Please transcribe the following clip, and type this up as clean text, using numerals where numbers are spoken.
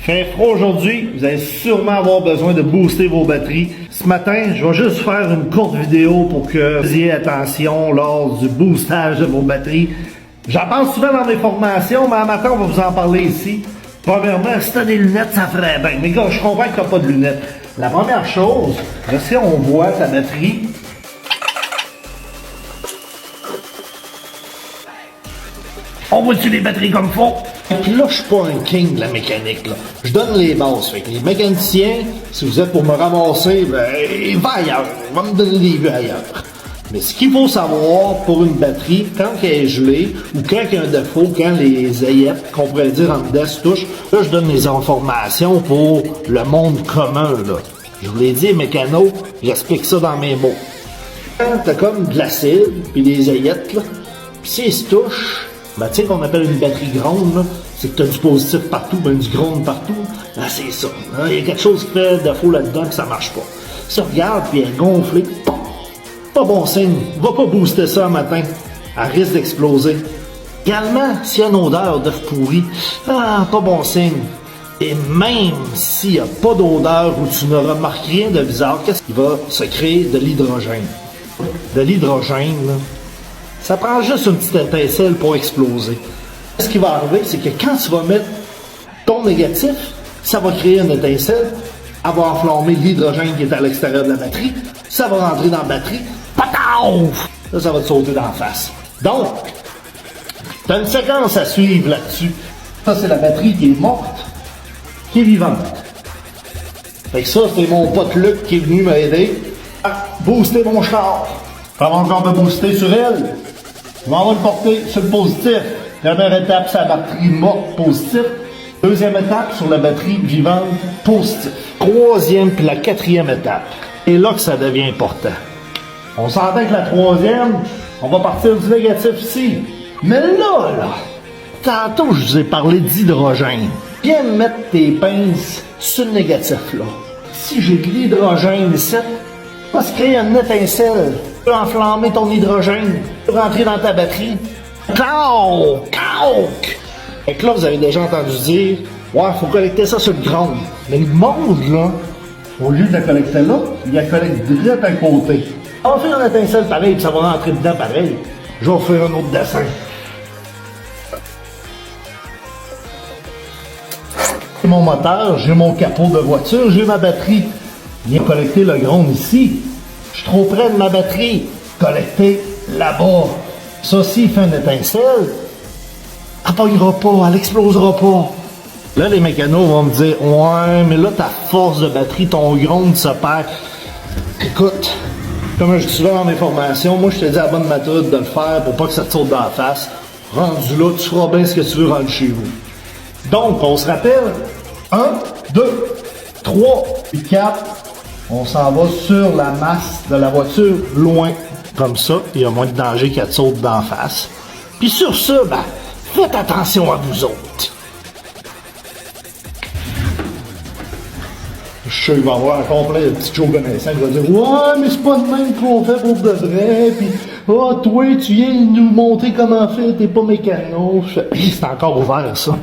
Fait froid aujourd'hui, vous allez sûrement avoir besoin de booster vos batteries. Ce matin, je vais juste faire une courte vidéo pour que vous ayez attention lors du boostage de vos batteries. J'en parle souvent dans mes formations, mais un matin, on va vous en parler ici. Premièrement, si tu as des lunettes, ça ferait bien. Mais gars, je comprends que tu n'as pas de lunettes. La première chose, là, si on voit ta batterie, on voit-tu les batteries comme faut? Là, je suis pas un king de la mécanique, là. Je donne les bases. Fait que les mécaniciens, si vous êtes pour me ramasser, ben, va ailleurs. Va me donner des vues ailleurs. Mais ce qu'il faut savoir pour une batterie, quand elle est gelée, ou quand il y a un défaut, quand les aillettes, qu'on pourrait dire en dedans, se touchent, là, je donne les informations pour le monde commun, là. Je vous l'ai dit, mécano, j'explique ça dans mes mots. Quand t'as comme de l'acide, puis des aillettes, là, pis s'ils se touchent, ben, tu sais qu'on appelle une batterie gronde, là, c'est que tu as du positif partout, ben du gronde partout. Ben, c'est ça. Il y a quelque chose qui fait défaut là-dedans que ça marche pas. Si on regarde, puis elle est gonflée, pas bon signe. Va pas booster ça un matin. Elle risque d'exploser. Également, s'il y a une odeur d'œuf pourri, pas bon signe. Et même s'il n'y a pas d'odeur ou tu ne remarques rien de bizarre, qu'est-ce qui va se créer? De l'hydrogène. De l'hydrogène, là. Ça prend juste une petite étincelle pour exploser. Ce qui va arriver, c'est que quand tu vas mettre ton négatif, ça va créer une étincelle, elle va enflammer l'hydrogène qui est à l'extérieur de la batterie, ça va rentrer dans la batterie, pataouf! Ça va te sauter d'en face. Donc, tu as une séquence à suivre là-dessus. Ça, c'est la batterie qui est morte, qui est vivante. Fait que ça, c'est mon pote Luc qui est venu m'aider à booster mon char. Comment encore me booster sur elle? On va le porter sur le positif. Première étape, c'est la batterie morte positive. Deuxième étape, sur la batterie vivante positive. Troisième puis la quatrième étape. Et là que ça devient important. On s'entend que la troisième, on va partir du négatif ici. Mais là, tantôt je vous ai parlé d'hydrogène. Viens mettre tes pinces sur le négatif là. Si j'ai de l'hydrogène ici, va se créer une étincelle. Tu peux enflammer ton hydrogène, tu peux rentrer dans ta batterie. Cauc! Cauc! Fait que là, vous avez déjà entendu dire, ouais, faut collecter ça sur le ground. Mais le monde, là, au lieu de la collecter là, il la collecte direct à côté. On va faire une étincelle pareil, puis ça va rentrer dedans pareil. Je vais faire un autre dessin. J'ai mon moteur, j'ai mon capot de voiture, j'ai ma batterie. Viens collecter le ground ici. Je suis trop près de ma batterie. Collecter là-bas. Ça, s'il fait une étincelle, elle pognera pas, elle explosera pas. Là, les mécanos vont me dire, ouais, mais là, ta force de batterie, ton ground se perd. Écoute, comme je dis souvent dans mes formations, moi, je te dis la bonne méthode de le faire pour pas que ça te saute dans la face. Rendu là, tu feras bien ce que tu veux rendre chez vous. Donc, on se rappelle, 1, 2, 3, puis 4. On s'en va sur la masse de la voiture, loin. Comme ça, il y a moins de danger qu'elle te saute d'en face. Puis sur ça, ben, faites attention à vous autres. Je sais qu'il va y avoir un complet de petits Joe connaissants qui va dire « Ouais, mais c'est pas de même qu'on fait pour de vrai. » Puis « Ah, toi, tu viens nous montrer comment faire, t'es pas mécano. » C'est encore ouvert, ça.